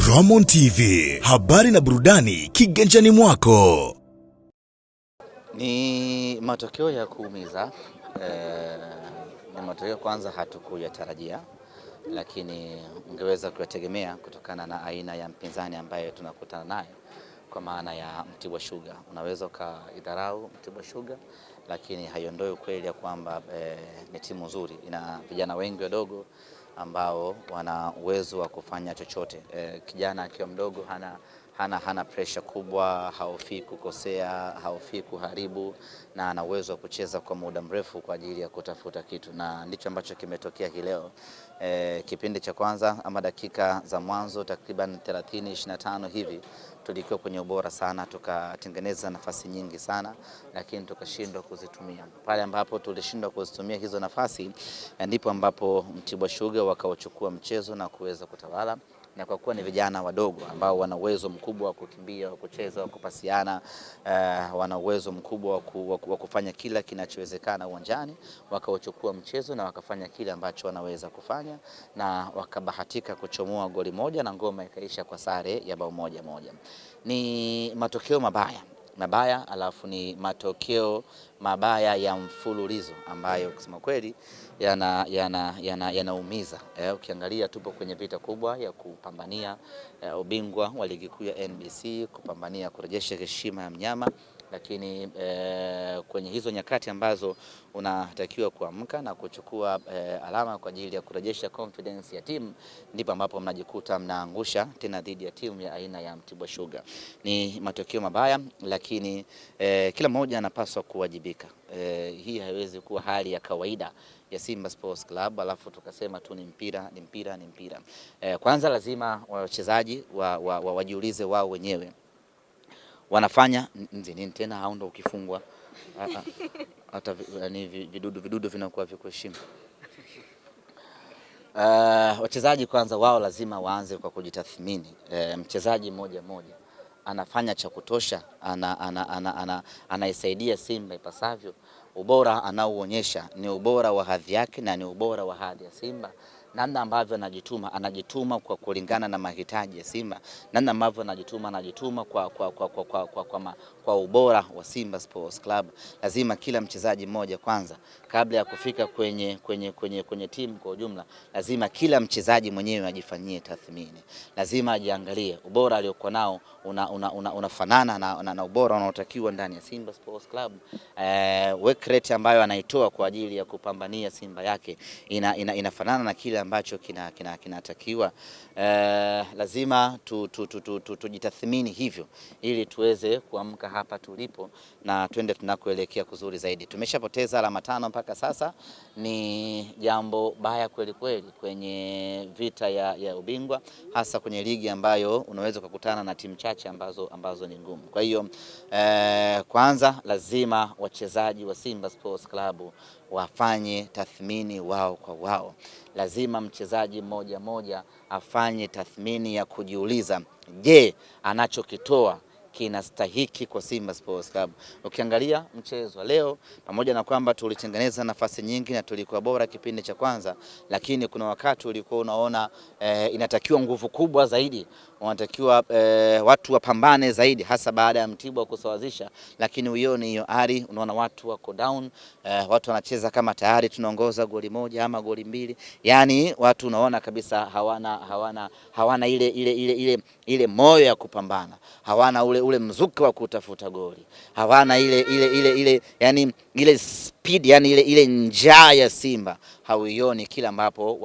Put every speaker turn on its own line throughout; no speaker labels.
Ramon TV, habari na burudani kiganjani mwako.
Ni matokeo ya kuumiza. Ni matokeo kwanza hatukuyatarajia, lakini ungeweza kuyategemea kutokana na aina ya mpinzani ambaye tunakutana naye, kwa maana ya Mtibwa Sugar. Unaweza ukaidharau Mtibwa Sugar, lakini haiondoi ukweli ya kwamba ni timu nzuri, ina vijana wengi wadogo ambao wana uwezo wa kufanya chochote. Kijana akiwa mdogo hana pressure kubwa, haofii kukosea, haofii kuharibu, na ana uwezo wa kucheza kwa muda mrefu kwa ajili ya kutafuta kitu, na ndicho ambacho kimetokea hii leo. Kipindi cha kwanza ama dakika za mwanzo takriban 30-25 hivi tulikuwa kwenye ubora sana, tukatengeneza nafasi nyingi sana, lakini tukashindwa kuzitumia. Pale ambapo tulishindwa kuzitumia hizo nafasi, ndipo ambapo Mtibwa Sugar wakauchukua mchezo na kuweza kutawala. Na kwa kuwa ni vijana wadogo ambao wana uwezo mkubwa wa kukimbia, wa kucheza, wa kupasiana, wana uwezo mkubwa wa kufanya kila kinachowezekana uwanjani, wakauchukua mchezo na wakafanya kile ambacho wanaweza kufanya, na wakabahatika kuchomoa goli moja na ngoma ikaisha kwa sare ya bao 1-1. Ni matokeo mabaya, alafu ni matokeo mabaya ya mfululizo ambayo kusema kweli yanaumiza. Ukiangalia tupo kwenye vita kubwa ya kupambania ubingwa wa ligi kuu ya NBC, kupambania kurejesha heshima ya mnyama, lakini kwenye hizo nyakati ambazo unatakiwa kuamka na kuchukua alama kwa ajili ya kurejesha confidence ya timu, ndipo ambapo mnajikuta mnaangusha tena dhidi ya timu ya aina ya Mtibwa Sugar. Ni matokeo mabaya, lakini kila mmoja anapaswa kuwajibika. Hii haiwezi kuwa hali ya kawaida ya Simba Sports Club alafu tukasema tu ni mpira. Kwanza lazima wachezaji wajiulize wao wenyewe wanafanya nini tena, hao ndio ukifungwa hata ni vidudu vinakuwa vikuheshimu. Wachezaji kwanza wao lazima waanze kwa kujitathmini. Mchezaji mmoja anafanya cha kutosha, anaisaidia Simba ipasavyo. Ubora anaoonyesha ni ubora wa hadhi yake na ni ubora wa hadhi ya Simba. Namna ambavyo anajituma kwa kulingana na mahitaji ya Simba. Namna ambavyo anajituma kwa ubora wa Simba Sports Club. Lazima kila mchezaji mmoja kwanza, kabla ya kufika kwenye timu kwa ujumla, lazima kila mchezaji mwenyewe ajifanyie tathmini. Lazima ajiangalie ubora aliokuwa nao unafanana na ubora unaotakiwa ndani ya Simba Sports Club. Work rate ambayo anaitoa kwa ajili ya kupambania Simba yake inafanana na kile ambacho kinatakiwa. Lazima tujitathmini hivyo ili tuweze kuamka hapa tulipo na twende tunakoelekea kuzuri zaidi. Tumeshapoteza alama 5 mpaka sasa, ni jambo baya kweli kwenye vita ya ubingwa, hasa kwenye ligi ambayo unaweza kukutana na timu chache ambazo ni ngumu. Kwa hiyo kwanza lazima wachezaji wa Simba Sports Club wafanye tathmini wao kwa wao. Lazima mchezaji mmoja afanye tathmini ya kujiuliza, je, anachokitoa kinastahiki kwa Simba Sports Club. Ukiangalia mchezo leo, pamoja na kwamba tulitengeneza nafasi nyingi na tulikuwa bora kipindi cha kwanza, lakini kuna wakati ulikuwa unaona inatakiwa nguvu kubwa zaidi, wanatakiwa watu wapambane zaidi, hasa baada ya Mtibwa kusawazisha, lakini uione hiyo ari, unaona watu wako down, watu wanacheza kama tayari tunaongoza goli 1 ama goli 2. Yani watu unaona kabisa hawana ile moyo ya kupambana, hawana ule mzuka wa kutafuta goli, hawana ile speed, yani ile njaa ya Simba hauioni kila ambapo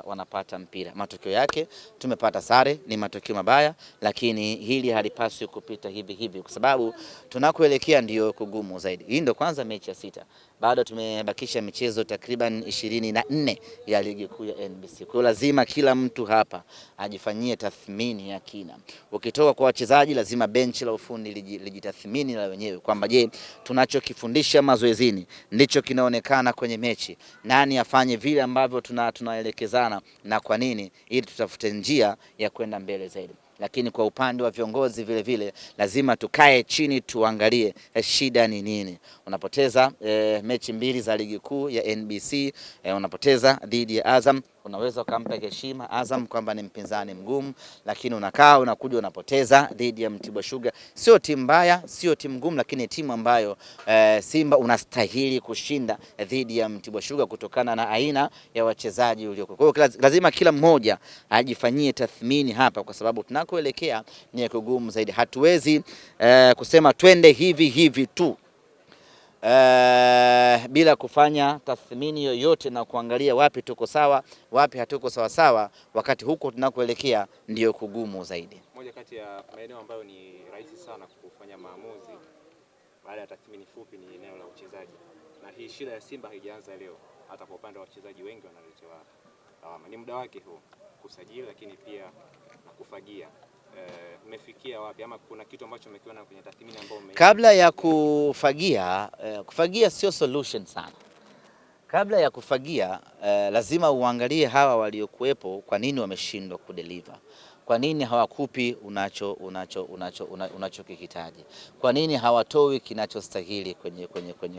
wanapata mpira. Matokeo yake tumepata sare, ni matokeo mabaya, lakini hili halipaswi kupita hivi kwa sababu tunakoelekea ndio kugumu zaidi. Hii ndio kwanza mechi ya 6. Bado tumebakisha michezo takriban 24 ya ligi kuu ya NBC. Kwa hiyo lazima kila mtu hapa ajifanyie tathmini ya kina. Ukitoka kwa wachezaji, lazima benchi la ufundi lijitathmini la wenyewe kwamba je, tunachokifundisha mazoezini ndicho kinaonekana kwenye mechi? Nani afanye vile ambavyo tunaelekezana na kwa nini, ili tutafute njia ya kwenda mbele zaidi. Lakini kwa upande wa viongozi vile lazima tukae chini tuangalie shida ni nini. Unapoteza mechi 2 za ligi kuu ya NBC, unapoteza dhidi ya Azam, unaweza ukampa heshima Azam kwamba ni mpinzani mgumu, lakini unakaa unakuja unapoteza dhidi ya Mtibwa Sugar. Sio timu mbaya, sio timu ngumu, lakini timu ambayo Simba unastahili kushinda dhidi ya Mtibwa Sugar kutokana na aina ya wachezaji ulioko. Kwa hiyo lazima kila mmoja ajifanyie tathmini hapa, kwa sababu tunakoelekea ni kugumu zaidi. Hatuwezi kusema twende hivi tu bila kufanya tathmini yoyote na kuangalia wapi tuko sawa, wapi hatuko sawa sawa, wakati huko tunakoelekea ndio kugumu zaidi.
Moja kati ya maeneo ambayo ni rahisi sana kufanya maamuzi baada ya tathmini fupi ni eneo la uchezaji, na hii shida ya Simba haijaanza leo. Hata kwa upande wa wachezaji wengi wanaletewa lawama. Ni muda wake huu kusajili, lakini pia na kufagia. Mmefikia wapi, ama kuna kitu ambacho mmekiona kwenye tathmini ambayo
kabla ya kufagia? Kufagia sio solution sana. Kabla ya kufagia lazima uangalie hawa waliokuwepo, kwa nini wameshindwa kudeliver, kwa nini hawakupi unachokihitaji, kwa nini hawatoi kinachostahili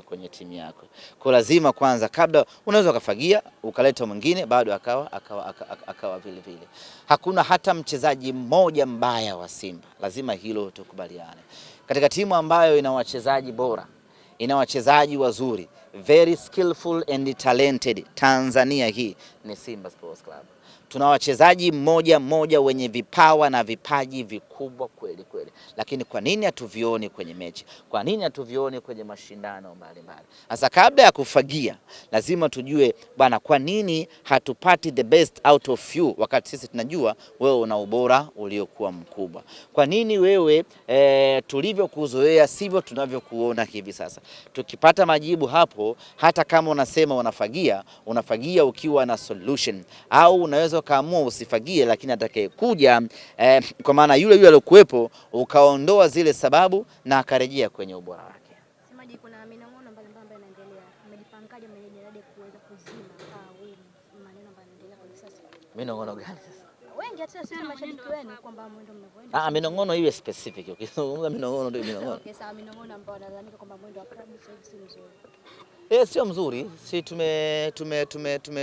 kwenye timu yako. Kwa lazima kwanza, kabla unaweza kufagia ukaleta mwingine bado akawa vile vile. Hakuna hata mchezaji mmoja mbaya wa Simba, lazima hilo tukubaliane. Katika timu ambayo ina wachezaji bora, ina wachezaji wazuri, very skillful and talented, Tanzania hii ni Simba Sports Club. Tuna wachezaji mmoja wenye vipawa na vipaji vikubwa kweli kweli, lakini kwa nini hatuvioni kwenye mechi? Kwa nini hatuvioni kwenye mashindano mbalimbali? Sasa kabla ya kufagia lazima tujue bwana, kwa nini hatupati the best out of you, wakati sisi tunajua wewe una ubora uliokuwa mkubwa. Kwa nini wewe tulivyokuzoea sivyo tunavyokuona hivi sasa? Tukipata majibu hapo, hata kama unasema unafagia ukiwa na solution, au unaweza kaamua usifagie, lakini atakayekuja kwa maana yule aliyokuwepo ukaondoa zile sababu na akarejea kwenye ubora wake.
Semaji, kuna minong'ono mbalimbali inaendelea. Mmejipangaje mwenyeji kuweza kuzima maneno ambayo yanaendelea kwa sasa?
Minong'ono gani sasa?
Wengi hata sisi mashabiki wenu kwamba mwendo mnavyoenda.
Minong'ono iwe specific. Ukizungumza minong'ono ndio minong'ono.
Okay, sawa, minong'ono ambao wanalalamika kwamba mwendo wa klabu sio mzuri.
Sio mzuri. Si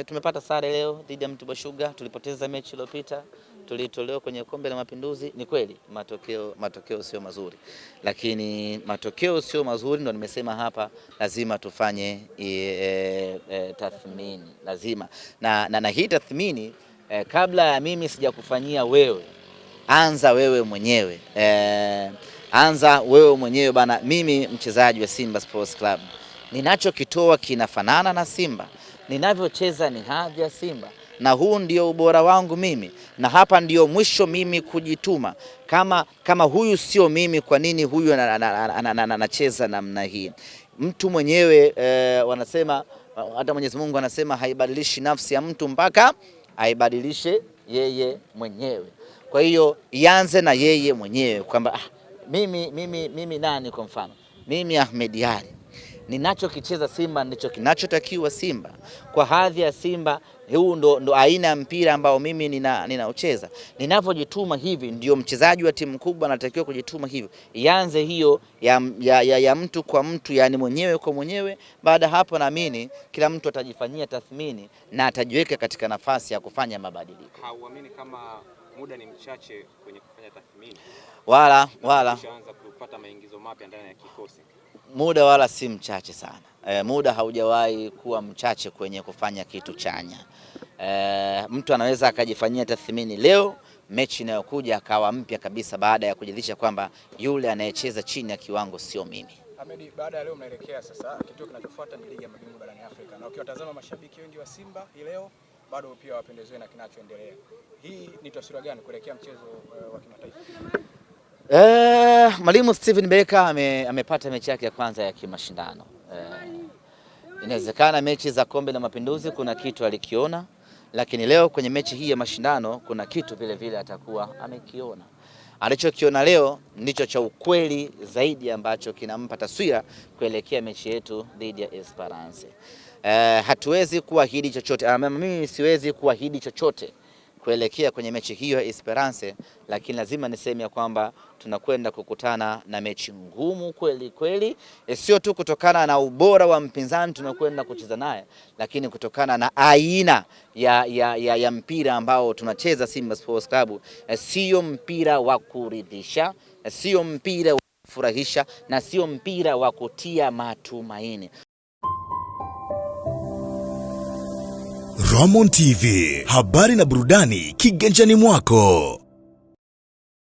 tumepata sare leo dhidi ya Mtibwa Sugar, tulipoteza mechi iliyopita, tulitolewa kwenye Kombe la Mapinduzi. Ni kweli matokeo sio mazuri, lakini matokeo sio mazuri ndio nimesema hapa lazima tufanye tathmini, lazima na hii tathmini kabla ya mimi sijakufanyia wewe, anza wewe mwenyewe. Anza wewe mwenyewe bana. Mimi mchezaji wa Simba Sports Club, ninachokitoa kinafanana na Simba, ninavyocheza ni hadhi ya Simba, na huu ndio ubora wangu mimi, na hapa ndio mwisho mimi kujituma. Kama huyu sio mimi, kwa nini huyu anacheza namna hii? Mtu mwenyewe wanasema, hata Mwenyezi Mungu anasema haibadilishi nafsi ya mtu mpaka aibadilishe yeye mwenyewe. Kwa hiyo ianze na yeye mwenyewe kwamba mimi nani? Kwa mfano mimi Ahmed Ally, ninachokicheza Simba ndicho kinachotakiwa Simba kwa hadhi ya Simba. Huu ndo aina ya mpira ambao mimi ninaocheza. Ninavyojituma hivi ndio mchezaji wa timu kubwa anatakiwa kujituma hivyo. Ianze hiyo ya mtu kwa mtu, yani mwenyewe kwa mwenyewe. Baada hapo naamini kila mtu atajifanyia tathmini na atajiweka katika nafasi ya kufanya mabadiliko.
Hauamini kama muda ni mchache kwenye kufanya tathmini?
Wala
Tushaanza kupata maingizo mapya ndani ya kikosi.
Muda wala si mchache sana. Muda haujawahi kuwa mchache kwenye kufanya kitu chanya. Mtu anaweza akajifanyia tathmini leo, mechi inayokuja akawa mpya kabisa, baada ya kujiridhisha kwamba yule anayecheza chini ya kiwango sio mimi.
Ahmed, baada ya leo mnaelekea sasa, kituo kinachofuata ni ligi ya mabingwa barani Afrika, na ukiwatazama mashabiki wengi wa Simba hii leo bado pia wapendezwe na kinachoendelea. Hii ni taswira gani kuelekea mchezo wa kimataifa?
Mwalimu Steven Becker amepata mechi yake ya kwanza ya kimashindano. Inawezekana mechi za Kombe la Mapinduzi kuna kitu alikiona, lakini leo kwenye mechi hii ya mashindano kuna kitu vile vile atakuwa amekiona. Alichokiona leo ndicho cha ukweli zaidi ambacho kinampa taswira kuelekea mechi yetu dhidi ya Esperance. Hatuwezi kuahidi chochote. Mimi siwezi kuahidi chochote kuelekea kwenye mechi hiyo ya Esperance, lakini lazima niseme ya kwamba tunakwenda kukutana na mechi ngumu kweli kweli, sio tu kutokana na ubora wa mpinzani tunakwenda kucheza naye, lakini kutokana na aina ya mpira ambao tunacheza Simba Sports Club. Sio mpira wa kuridhisha, sio mpira wa kufurahisha, na sio mpira wa kutia matumaini.
Ramon TV, habari na burudani kiganjani mwako.